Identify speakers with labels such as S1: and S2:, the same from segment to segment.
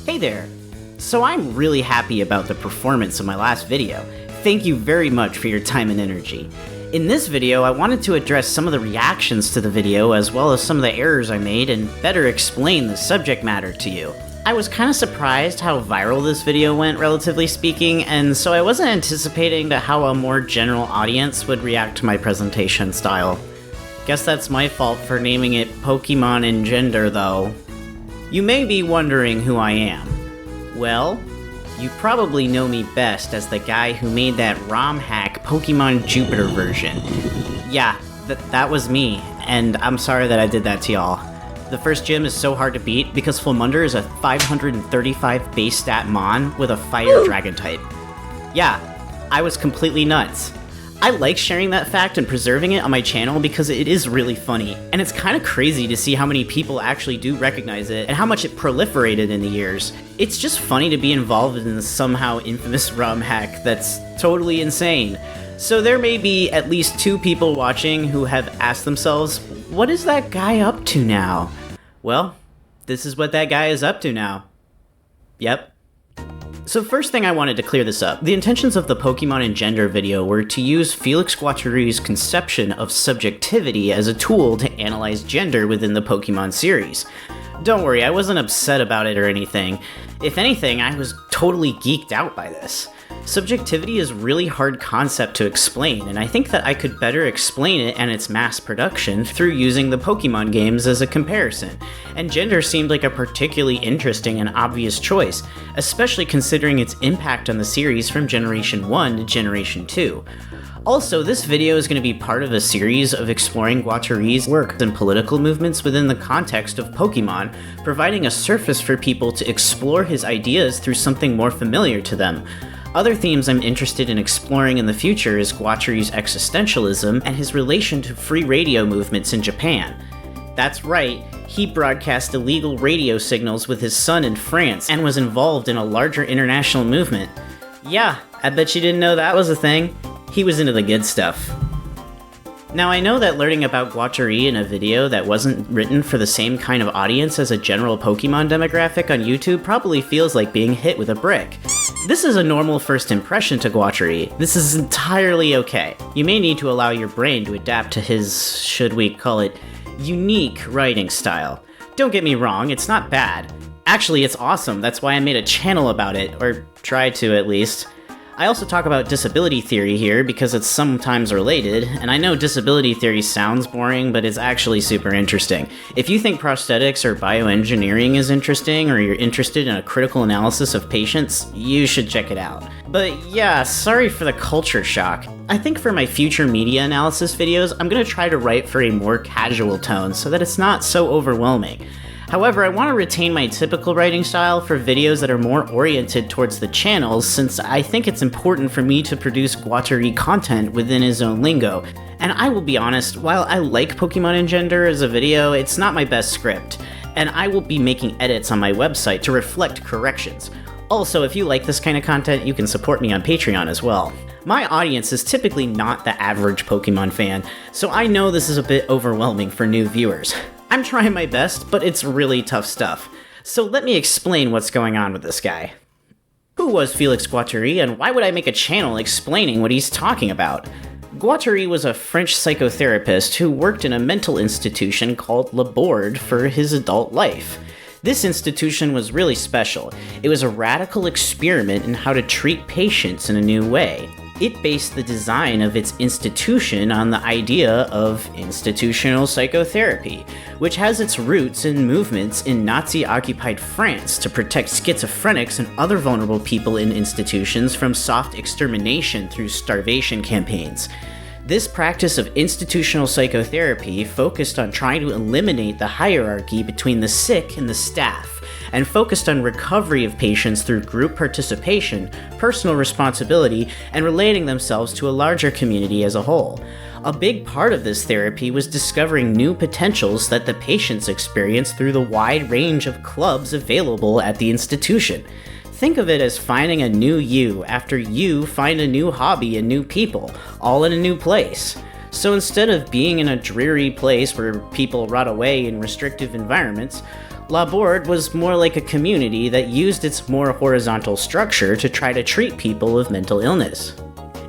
S1: Hey there! So I'm really happy about the performance of my last video. Thank you very much for your time and energy. In this video, I wanted to address some of the reactions to the video as well as some of the errors I made and better explain the subject matter to you. I was kind of surprised how viral this video went, relatively speaking, and so I wasn't anticipating how a more general audience would react to my presentation style. Guess that's my fault for naming it Pokemon and Gender, though. You may be wondering who I am. Well, you probably know me best as the guy who made that ROM hack Pokemon Jupiter version. Yeah, that was me, and I'm sorry that I did that to y'all. The first gym is so hard to beat because Flumunder is a 535 base stat Mon with a Fire Dragon type. Yeah, I was completely nuts. I like sharing that fact and preserving it on my channel because it is really funny, and it's kind of crazy to see how many people actually do recognize it and how much it proliferated in the years. It's just funny to be involved in this somehow infamous ROM hack that's totally insane. So there may be at least 2 people watching who have asked themselves, what is that guy up to now? Well, this is what that guy is up to now. Yep. So first thing I wanted to clear this up. The intentions of the Pokemon and Gender video were to use Felix Guattari's conception of subjectivity as a tool to analyze gender within the Pokemon series. Don't worry, I wasn't upset about it or anything. If anything, I was totally geeked out by this. Subjectivity is a really hard concept to explain, and I think that I could better explain it and its mass production through using the Pokemon games as a comparison, and gender seemed like a particularly interesting and obvious choice, especially considering its impact on the series from Generation 1 to Generation 2. Also, this video is going to be part of a series of exploring Guattari's work and political movements within the context of Pokemon, providing a surface for people to explore his ideas through something more familiar to them. Other themes I'm interested in exploring in the future is Guattari's existentialism and his relation to free radio movements in Japan. That's right, he broadcast illegal radio signals with his son in France and was involved in a larger international movement. Yeah, I bet you didn't know that was a thing. He was into the good stuff. Now, I know that learning about Guattari in a video that wasn't written for the same kind of audience as a general Pokemon demographic on YouTube probably feels like being hit with a brick. This is a normal first impression to Guattari. This is entirely okay. You may need to allow your brain to adapt to his, should we call it, unique writing style. Don't get me wrong, it's not bad. Actually, it's awesome. That's why I made a channel about it, or tried to at least. I also talk about disability theory here because it's sometimes related, and I know disability theory sounds boring, but it's actually super interesting. If you think prosthetics or bioengineering is interesting, or you're interested in a critical analysis of patients, you should check it out. But yeah, sorry for the culture shock. I think for my future media analysis videos, I'm going to try to write for a more casual tone so that it's not so overwhelming. However, I want to retain my typical writing style for videos that are more oriented towards the channels, since I think it's important for me to produce Guattari content within his own lingo. And I will be honest, while I like Pokemon and Gender as a video, it's not my best script, and I will be making edits on my website to reflect corrections. Also, if you like this kind of content, you can support me on Patreon as well. My audience is typically not the average Pokemon fan, so I know this is a bit overwhelming for new viewers. I'm trying my best, but it's really tough stuff. So let me explain what's going on with this guy. Who was Felix Guattari, and why would I make a channel explaining what he's talking about? Guattari was a French psychotherapist who worked in a mental institution called Le Borde for his adult life. This institution was really special. It was a radical experiment in how to treat patients in a new way. It based the design of its institution on the idea of institutional psychotherapy, which has its roots in movements in Nazi-occupied France to protect schizophrenics and other vulnerable people in institutions from soft extermination through starvation campaigns. This practice of institutional psychotherapy focused on trying to eliminate the hierarchy between the sick and the staff, and focused on recovery of patients through group participation, personal responsibility, and relating themselves to a larger community as a whole. A big part of this therapy was discovering new potentials that the patients experience through the wide range of clubs available at the institution. Think of it as finding a new you after you find a new hobby and new people, all in a new place. So instead of being in a dreary place where people rot away in restrictive environments, Laborde was more like a community that used its more horizontal structure to try to treat people with mental illness.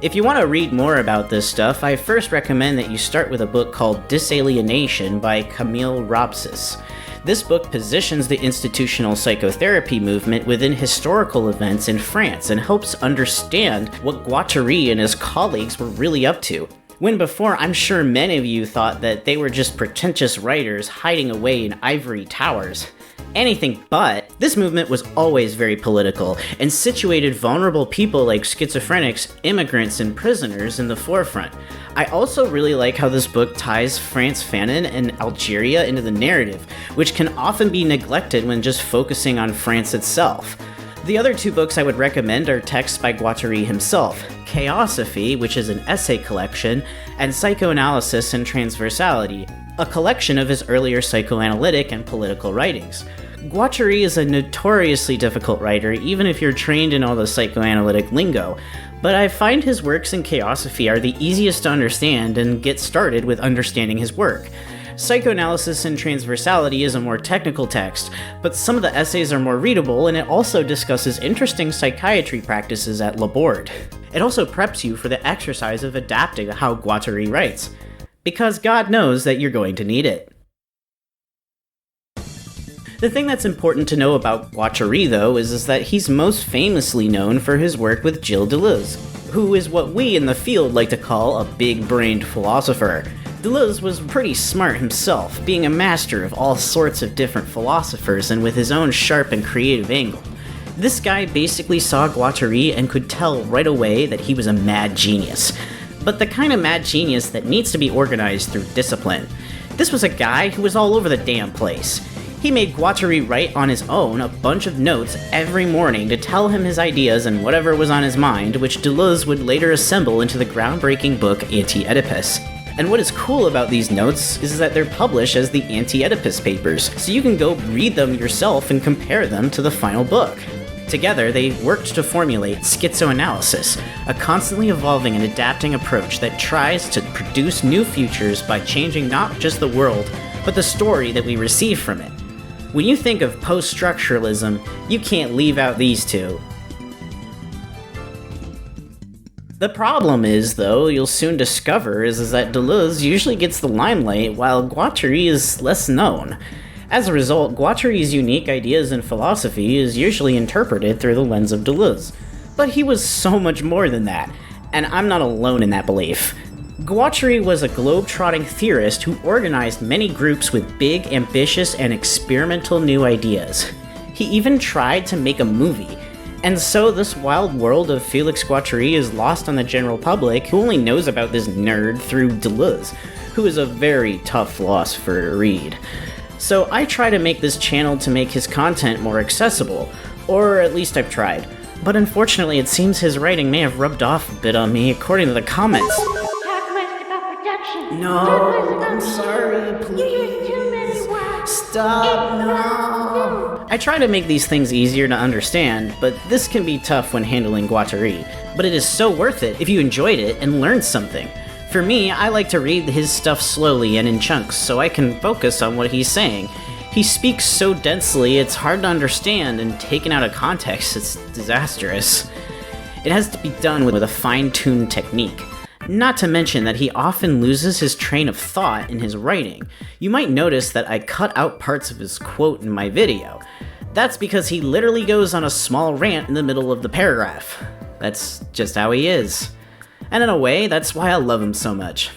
S1: If you want to read more about this stuff, I first recommend that you start with a book called Disalienation by Camille Robsis. This book positions the institutional psychotherapy movement within historical events in France and helps understand what Guattari and his colleagues were really up to. When before, I'm sure many of you thought that they were just pretentious writers hiding away in ivory towers. Anything but. This movement was always very political and situated vulnerable people like schizophrenics, immigrants, and prisoners in the forefront. I also really like how this book ties France Fanon and Algeria into the narrative, which can often be neglected when just focusing on France itself. The other two books I would recommend are texts by Guattari himself, Chaosophy, which is an essay collection, and Psychoanalysis and Transversality, a collection of his earlier psychoanalytic and political writings. Guattari is a notoriously difficult writer, even if you're trained in all the psychoanalytic lingo, but I find his works in Chaosophy are the easiest to understand and get started with understanding his work. Psychoanalysis and Transversality is a more technical text, but some of the essays are more readable, and it also discusses interesting psychiatry practices at Laborde. It also preps you for the exercise of adapting how Guattari writes, because God knows that you're going to need it. The thing that's important to know about Guattari, though, is that he's most famously known for his work with Gilles Deleuze, who is what we in the field like to call a big-brained philosopher. Deleuze was pretty smart himself, being a master of all sorts of different philosophers and with his own sharp and creative angle. This guy basically saw Guattari and could tell right away that he was a mad genius, but the kind of mad genius that needs to be organized through discipline. This was a guy who was all over the damn place. He made Guattari write on his own a bunch of notes every morning to tell him his ideas and whatever was on his mind, which Deleuze would later assemble into the groundbreaking book Anti-Oedipus. And what is cool about these notes is that they're published as the Anti-Oedipus papers, so you can go read them yourself and compare them to the final book. Together, they worked to formulate schizoanalysis, a constantly evolving and adapting approach that tries to produce new futures by changing not just the world, but the story that we receive from it. When you think of post-structuralism, you can't leave out these two. The problem is, though, you'll soon discover is that Deleuze usually gets the limelight while Guattari is less known. As a result, Guattari's unique ideas and philosophy is usually interpreted through the lens of Deleuze. But he was so much more than that, and I'm not alone in that belief. Guattari was a globe-trotting theorist who organized many groups with big, ambitious, and experimental new ideas. He even tried to make a movie, and so this wild world of Félix Guattari is lost on the general public who only knows about this nerd through Deleuze, who is a very tough philosopher to read. So I try to make this channel to make his content more accessible, or at least I've tried. But unfortunately it seems his writing may have rubbed off a bit on me according to the comments. No, I'm sorry, please. Stop, no. I try to make these things easier to understand, but this can be tough when handling Guattari. But it is so worth it if you enjoyed it and learned something. For me, I like to read his stuff slowly and in chunks so I can focus on what he's saying. He speaks so densely, it's hard to understand, and taken out of context, it's disastrous. It has to be done with a fine-tuned technique. Not to mention that he often loses his train of thought in his writing. You might notice that I cut out parts of his quote in my video. That's because he literally goes on a small rant in the middle of the paragraph. That's just how he is. And in a way, that's why I love him so much.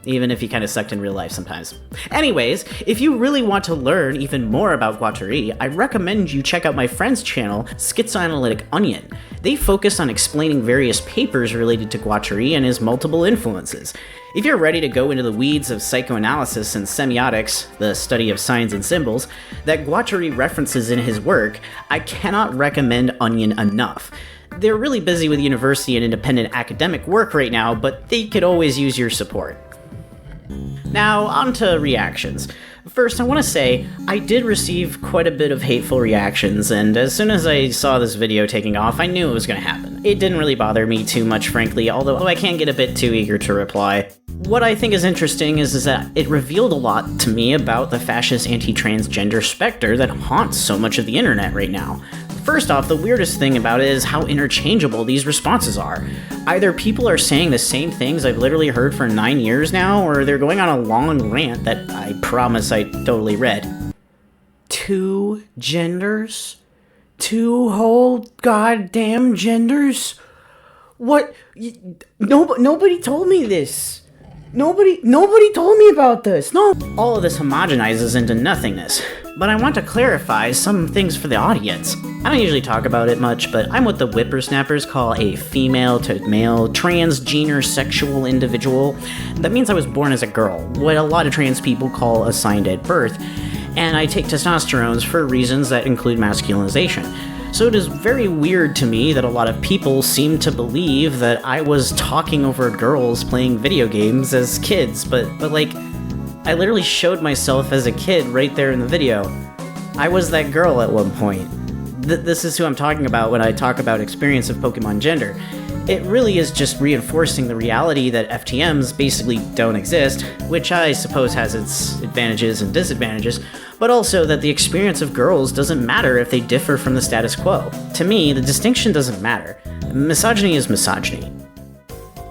S1: Even if he kind of sucked in real life sometimes. Anyways, if you really want to learn even more about Guattari, I recommend you check out my friend's channel, Schizoanalytic Onion. They focus on explaining various papers related to Guattari and his multiple influences. If you're ready to go into the weeds of psychoanalysis and semiotics, the study of signs and symbols, that Guattari references in his work, I cannot recommend Onion enough. They're really busy with university and independent academic work right now, but they could always use your support. Now, on to reactions. First, I want to say, I did receive quite a bit of hateful reactions, and as soon as I saw this video taking off, I knew it was going to happen. It didn't really bother me too much, frankly, although I can get a bit too eager to reply. What I think is interesting is that it revealed a lot to me about the fascist anti-transgender specter that haunts so much of the internet right now. First off, the weirdest thing about it is how interchangeable these responses are. Either people are saying the same things I've literally heard for 9 years now, or they're going on a long rant that I promise I totally read. 2 genders? 2 whole goddamn genders? What? Nobody told me this. Nobody told me about this. No. All of this homogenizes into nothingness. But I want to clarify some things for the audience. I don't usually talk about it much, but I'm what the whippersnappers call a female to male transgender sexual individual. That means I was born as a girl, what a lot of trans people call assigned at birth, and I take testosterones for reasons that include masculinization. So it is very weird to me that a lot of people seem to believe that I was talking over girls playing video games as kids, but like, I literally showed myself as a kid right there in the video. I was that girl at one point. This is who I'm talking about when I talk about experience of Pokemon gender. It really is just reinforcing the reality that FTMs basically don't exist, which I suppose has its advantages and disadvantages, but also that the experience of girls doesn't matter if they differ from the status quo. To me, the distinction doesn't matter. Misogyny is misogyny.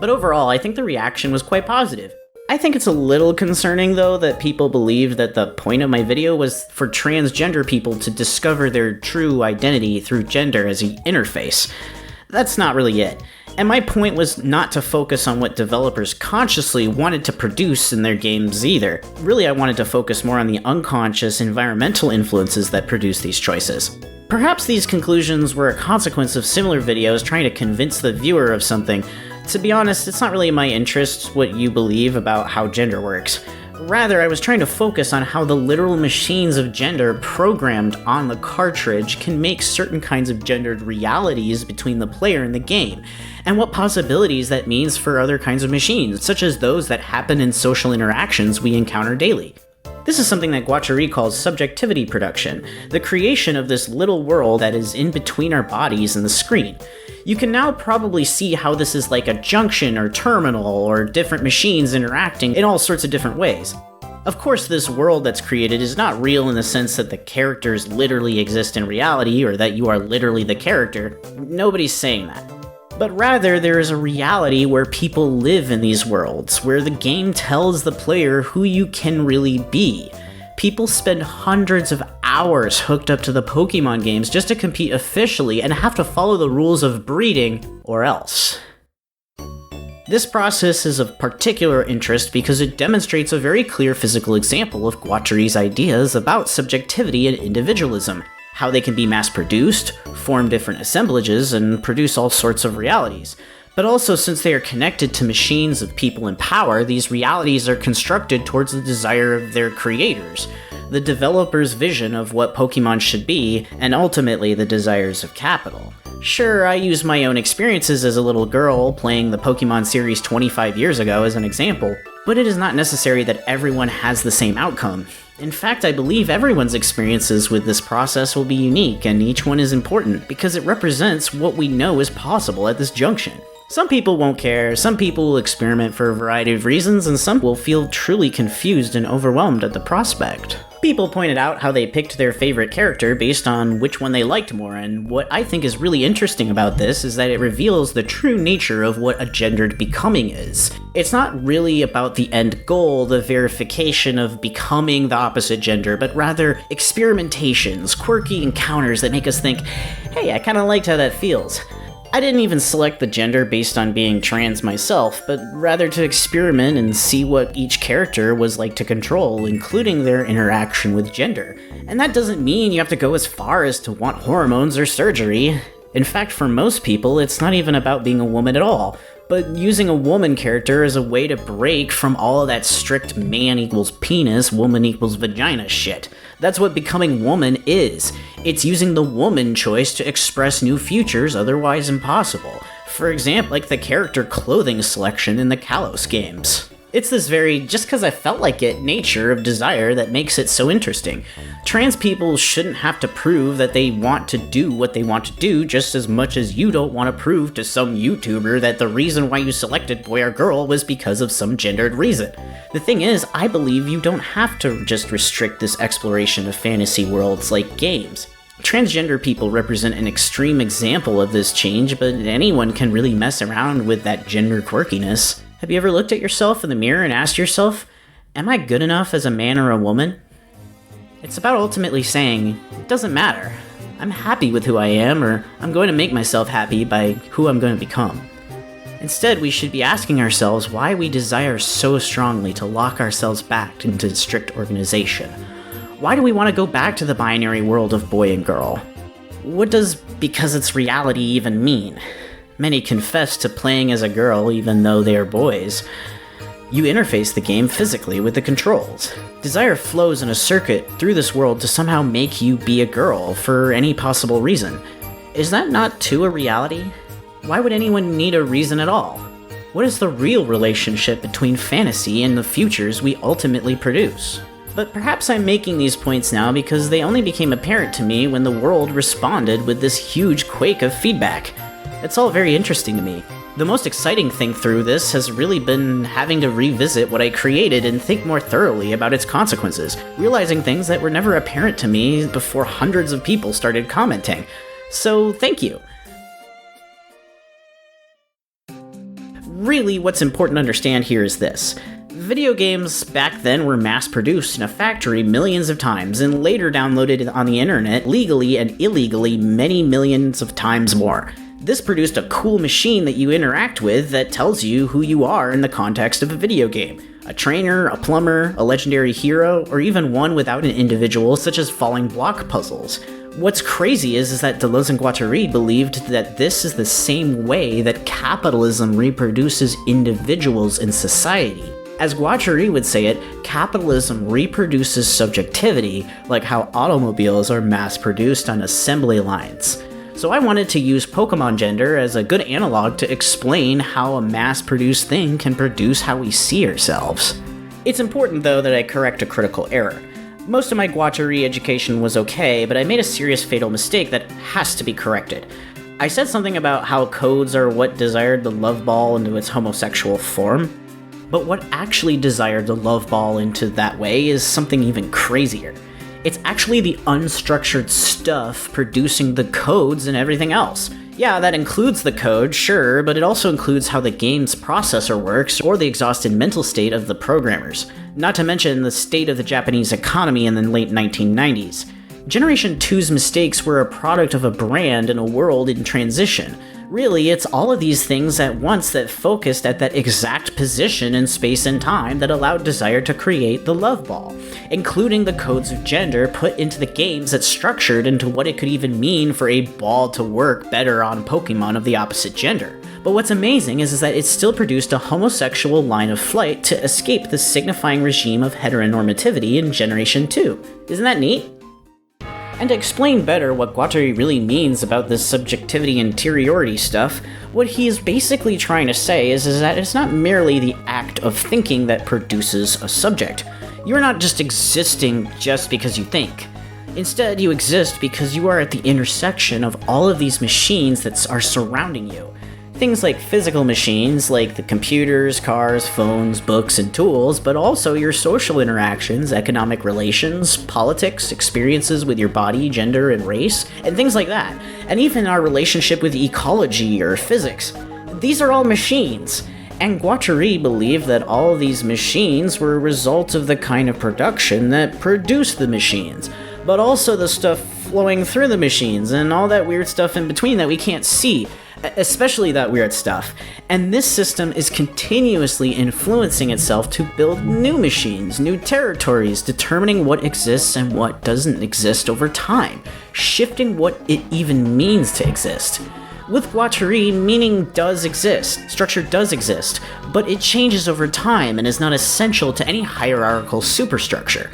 S1: But overall, I think the reaction was quite positive. I think it's a little concerning, though, that people believed that the point of my video was for transgender people to discover their true identity through gender as an interface. That's not really it. And my point was not to focus on what developers consciously wanted to produce in their games either. Really, I wanted to focus more on the unconscious environmental influences that produce these choices. Perhaps these conclusions were a consequence of similar videos trying to convince the viewer of something. To be honest, it's not really in my interest what you believe about how gender works. Rather, I was trying to focus on how the literal machines of gender programmed on the cartridge can make certain kinds of gendered realities between the player and the game, and what possibilities that means for other kinds of machines, such as those that happen in social interactions we encounter daily. This is something that Guattari calls Subjectivity Production, the creation of this little world that is in between our bodies and the screen. You can now probably see how this is like a junction or terminal or different machines interacting in all sorts of different ways. Of course, this world that's created is not real in the sense that the characters literally exist in reality or that you are literally the character. Nobody's saying that. But rather, there is a reality where people live in these worlds, where the game tells the player who you can really be. People spend hundreds of hours hooked up to the Pokemon games just to compete officially and have to follow the rules of breeding, or else. This process is of particular interest because it demonstrates a very clear physical example of Guattari's ideas about subjectivity and individualism, how they can be mass-produced, form different assemblages, and produce all sorts of realities. But also, since they are connected to machines of people in power, these realities are constructed towards the desire of their creators, the developer's vision of what Pokemon should be, and ultimately the desires of capital. Sure, I use my own experiences as a little girl playing the Pokemon series 25 years ago as an example, but it is not necessary that everyone has the same outcome. In fact, I believe everyone's experiences with this process will be unique, and each one is important because it represents what we know is possible at this junction. Some people won't care, some people will experiment for a variety of reasons, and some will feel truly confused and overwhelmed at the prospect. People pointed out how they picked their favorite character based on which one they liked more, and what I think is really interesting about this is that it reveals the true nature of what a gendered becoming is. It's not really about the end goal, the verification of becoming the opposite gender, but rather experimentations, quirky encounters that make us think, hey, I kinda liked how that feels. I didn't even select the gender based on being trans myself, but rather to experiment and see what each character was like to control, including their interaction with gender. And that doesn't mean you have to go as far as to want hormones or surgery. In fact, for most people, it's not even about being a woman at all, but using a woman character as a way to break from all of that strict man equals penis, woman equals vagina shit. That's what becoming woman is. It's using the woman choice to express new futures otherwise impossible. For example, like the character clothing selection in the Kalos games. It's this very just because I felt like it nature of desire that makes it so interesting. Trans people shouldn't have to prove that they want to do what they want to do just as much as you don't want to prove to some YouTuber that the reason why you selected boy or girl was because of some gendered reason. The thing is, I believe you don't have to just restrict this exploration of fantasy worlds like games. Transgender people represent an extreme example of this change, but anyone can really mess around with that gender quirkiness. Have you ever looked at yourself in the mirror and asked yourself, am I good enough as a man or a woman? It's about ultimately saying, it doesn't matter. I'm happy with who I am, or I'm going to make myself happy by who I'm going to become. Instead, we should be asking ourselves why we desire so strongly to lock ourselves back into strict organization. Why do we want to go back to the binary world of boy and girl? What does because it's reality even mean? Many confess to playing as a girl even though they are boys. You interface the game physically with the controls. Desire flows in a circuit through this world to somehow make you be a girl for any possible reason. Is that not too a reality? Why would anyone need a reason at all? What is the real relationship between fantasy and the futures we ultimately produce? But perhaps I'm making these points now because they only became apparent to me when the world responded with this huge quake of feedback. It's all very interesting to me. The most exciting thing through this has really been having to revisit what I created and think more thoroughly about its consequences, realizing things that were never apparent to me before hundreds of people started commenting. So thank you. Really, what's important to understand here is this. Video games back then were mass-produced in a factory millions of times and later downloaded on the internet legally and illegally many millions of times more. This produced a cool machine that you interact with that tells you who you are in the context of a video game. A trainer, a plumber, a legendary hero, or even one without an individual such as falling block puzzles. What's crazy is that Deleuze and Guattari believed that this is the same way that capitalism reproduces individuals in society. As Guattari would say it, capitalism reproduces subjectivity like how automobiles are mass-produced on assembly lines. So I wanted to use Pokemon gender as a good analog to explain how a mass-produced thing can produce how we see ourselves. It's important though that I correct a critical error. Most of my Guattari education was okay, but I made a serious fatal mistake that has to be corrected. I said something about how codes are what desired the love ball into its homosexual form. But what actually desired the love ball into that way is something even crazier. It's actually the unstructured stuff producing the codes and everything else. Yeah, that includes the code, sure, but it also includes how the game's processor works or the exhausted mental state of the programmers. Not to mention the state of the Japanese economy in the late 1990s. Generation 2's mistakes were a product of a brand in a world in transition. Really, it's all of these things at once that focused at that exact position in space and time that allowed Desire to create the love ball, including the codes of gender put into the games that structured into what it could even mean for a ball to work better on Pokemon of the opposite gender. But what's amazing is that it still produced a homosexual line of flight to escape the signifying regime of heteronormativity in Generation 2. Isn't that neat? And to explain better what Guattari really means about this subjectivity interiority stuff, what he is basically trying to say is that it's not merely the act of thinking that produces a subject. You're not just existing just because you think. Instead, you exist because you are at the intersection of all of these machines that are surrounding you. Things like physical machines, like the computers, cars, phones, books, and tools, but also your social interactions, economic relations, politics, experiences with your body, gender, and race, and things like that. And even our relationship with ecology or physics. These are all machines. And Guattari believed that all of these machines were a result of the kind of production that produced the machines, but also the stuff flowing through the machines and all that weird stuff in between that we can't see. Especially that weird stuff. And this system is continuously influencing itself to build new machines, new territories, determining what exists and what doesn't exist over time, shifting what it even means to exist. With Guattari, meaning does exist, structure does exist, but it changes over time and is not essential to any hierarchical superstructure.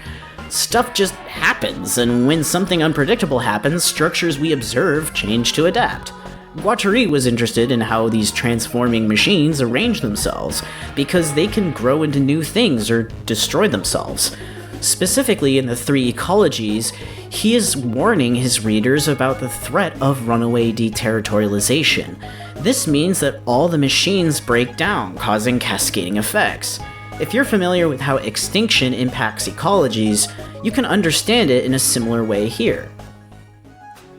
S1: Stuff just happens, and when something unpredictable happens, structures we observe change to adapt. Guattari was interested in how these transforming machines arrange themselves, because they can grow into new things or destroy themselves. Specifically in the 3 ecologies, he is warning his readers about the threat of runaway deterritorialization. This means that all the machines break down, causing cascading effects. If you're familiar with how extinction impacts ecologies, you can understand it in a similar way here.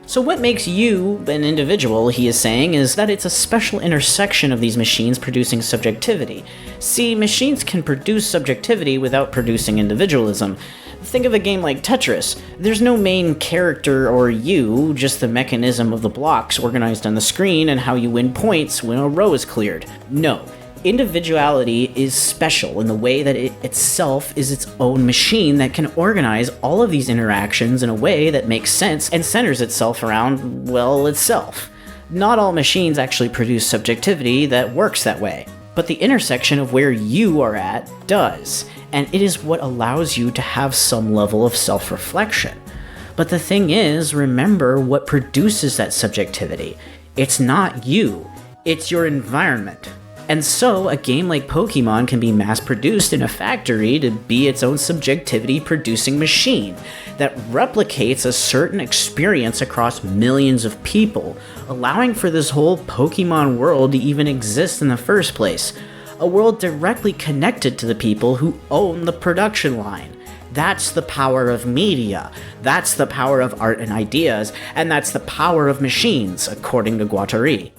S1: So what makes you an individual, he is saying, is that it's a special intersection of these machines producing subjectivity. See, machines can produce subjectivity without producing individualism. Think of a game like Tetris. There's no main character or you, just the mechanism of the blocks organized on the screen and how you win points when a row is cleared. No. Individuality is special in the way that it itself is its own machine that can organize all of these interactions in a way that makes sense and centers itself around, well, itself. Not all machines actually produce subjectivity that works that way, but the intersection of where you are at does, and it is what allows you to have some level of self-reflection. But the thing is, remember what produces that subjectivity. It's not you, it's your environment. And so, a game like Pokemon can be mass-produced in a factory to be its own subjectivity-producing machine that replicates a certain experience across millions of people, allowing for this whole Pokemon world to even exist in the first place. A world directly connected to the people who own the production line. That's the power of media, that's the power of art and ideas, and that's the power of machines, according to Guattari.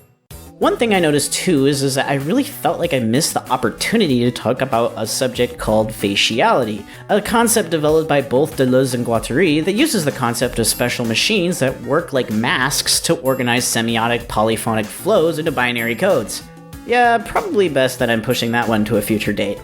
S1: One thing I noticed too is that I really felt like I missed the opportunity to talk about a subject called faciality, a concept developed by both Deleuze and Guattari that uses the concept of special machines that work like masks to organize semiotic polyphonic flows into binary codes. Yeah, probably best that I'm pushing that one to a future date.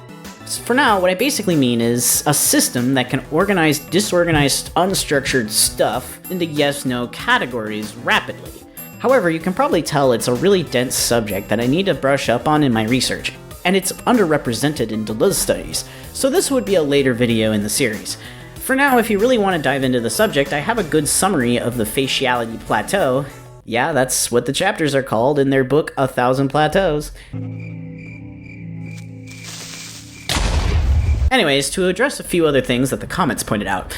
S1: For now, what I basically mean is a system that can organize disorganized, unstructured stuff into yes-no categories rapidly. However, you can probably tell it's a really dense subject that I need to brush up on in my research, and it's underrepresented in Deleuze studies, so this would be a later video in the series. For now, if you really want to dive into the subject, I have a good summary of the faciality plateau. Yeah, that's what the chapters are called in their book, 1,000 Plateaus. Anyways, to address a few other things that the comments pointed out.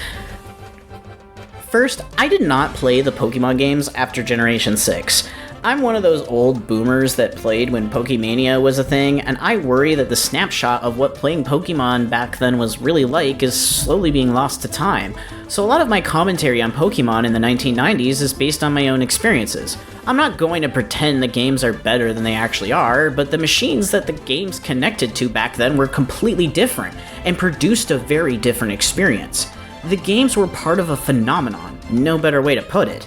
S1: First, I did not play the Pokemon games after Generation 6. I'm one of those old boomers that played when Pokemania was a thing, and I worry that the snapshot of what playing Pokemon back then was really like is slowly being lost to time. So a lot of my commentary on Pokemon in the 1990s is based on my own experiences. I'm not going to pretend the games are better than they actually are, but the machines that the games connected to back then were completely different, and produced a very different experience. The games were part of a phenomenon, no better way to put it.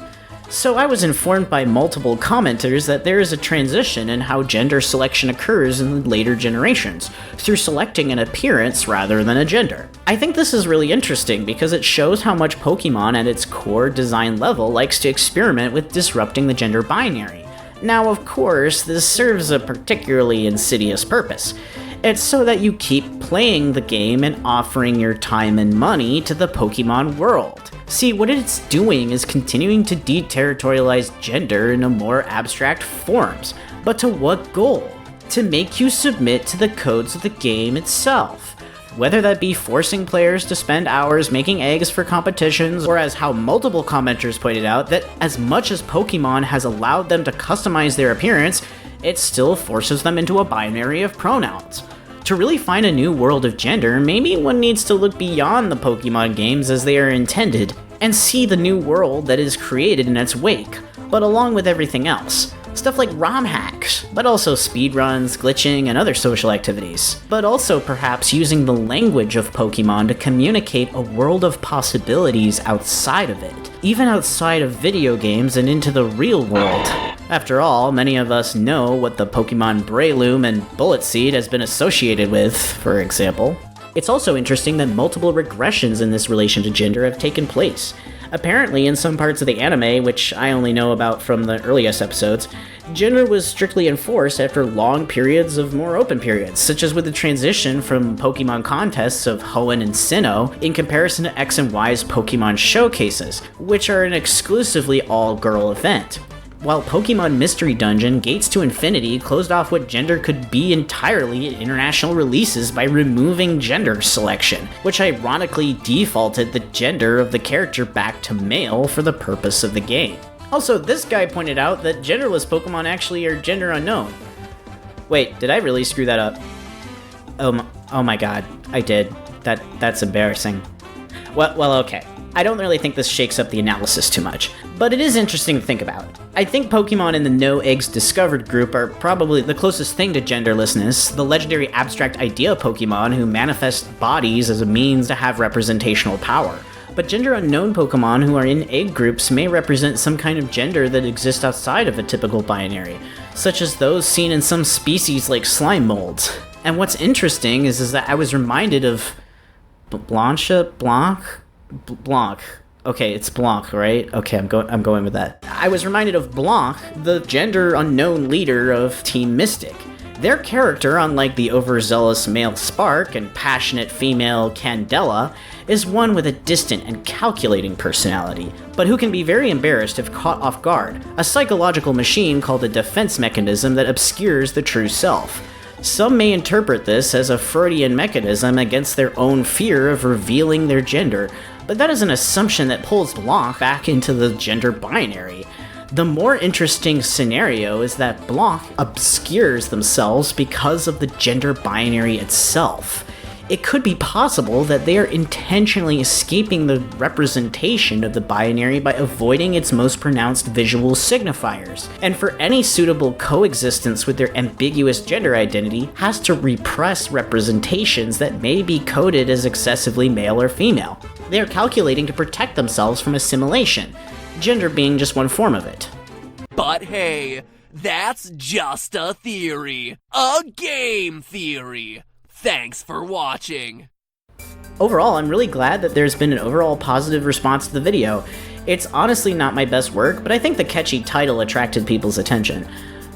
S1: So I was informed by multiple commenters that there is a transition in how gender selection occurs in later generations, through selecting an appearance rather than a gender. I think this is really interesting because it shows how much Pokemon at its core design level likes to experiment with disrupting the gender binary. Now, of course, this serves a particularly insidious purpose. It's so that you keep playing the game and offering your time and money to the Pokemon world. See, what it's doing is continuing to deterritorialize gender in a more abstract forms. But to what goal? To make you submit to the codes of the game itself. Whether that be forcing players to spend hours making eggs for competitions, or as how multiple commenters pointed out, that as much as Pokemon has allowed them to customize their appearance, it still forces them into a binary of pronouns. To really find a new world of gender, maybe one needs to look beyond the Pokemon games as they are intended, and see the new world that is created in its wake, but along with everything else. Stuff like ROM hacks, but also speedruns, glitching, and other social activities. But also perhaps using the language of Pokemon to communicate a world of possibilities outside of it, even outside of video games and into the real world. After all, many of us know what the Pokemon Breloom and Bullet Seed has been associated with, for example. It's also interesting that multiple regressions in this relation to gender have taken place. Apparently, in some parts of the anime, which I only know about from the earliest episodes, gender was strictly enforced after long periods of more open periods, such as with the transition from Pokemon contests of Hoenn and Sinnoh in comparison to X and Y's Pokemon showcases, which are an exclusively all-girl event. while Pokemon Mystery Dungeon Gates to Infinity closed off what gender could be entirely in international releases by removing gender selection, which ironically defaulted the gender of the character back to male for the purpose of the game. Also, this guy pointed out that genderless Pokemon actually are gender unknown. Wait, did I really screw that up? Oh my god, I did. That's embarrassing. Well, okay. I don't really think this shakes up the analysis too much, but it is interesting to think about. I think Pokemon in the No Eggs Discovered group are probably the closest thing to genderlessness, the legendary abstract idea Pokemon who manifest bodies as a means to have representational power. But gender unknown Pokemon who are in egg groups may represent some kind of gender that exists outside of a typical binary, such as those seen in some species like slime molds. And what's interesting is that I was reminded of Blanc. Okay, it's Blanc, right? Okay, I'm going with that. I was reminded of Blanc, the gender unknown leader of Team Mystic. Their character, unlike the overzealous male Spark and passionate female Candela, is one with a distant and calculating personality, but who can be very embarrassed if caught off guard, a psychological machine called a defense mechanism that obscures the true self. Some may interpret this as a Freudian mechanism against their own fear of revealing their gender, but that is an assumption that pulls Blanc back into the gender binary. The more interesting scenario is that Blanc obscures themselves because of the gender binary itself. It could be possible that they are intentionally escaping the representation of the binary by avoiding its most pronounced visual signifiers, and for any suitable coexistence with their ambiguous gender identity has to repress representations that may be coded as excessively male or female. They are calculating to protect themselves from assimilation, gender being just one form of it.
S2: But hey, that's just a theory. A game theory. Thanks for watching.
S1: Overall, I'm really glad that there's been an overall positive response to the video. It's honestly not my best work, but I think the catchy title attracted people's attention.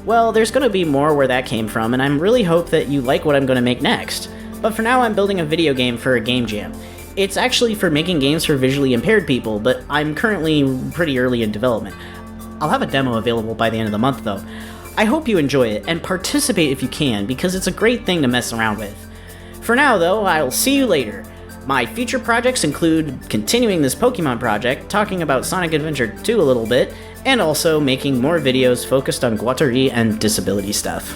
S1: Well, there's gonna be more where that came from, and I really hope that you like what I'm gonna make next. But for now, I'm building a video game for a game jam. It's actually for making games for visually impaired people, but I'm currently pretty early in development. I'll have a demo available by the end of the month, though. I hope you enjoy it, and participate if you can, because it's a great thing to mess around with. For now, though, I'll see you later. My future projects include continuing this Pokemon project, talking about Sonic Adventure 2 a little bit, and also making more videos focused on Guattari and disability stuff.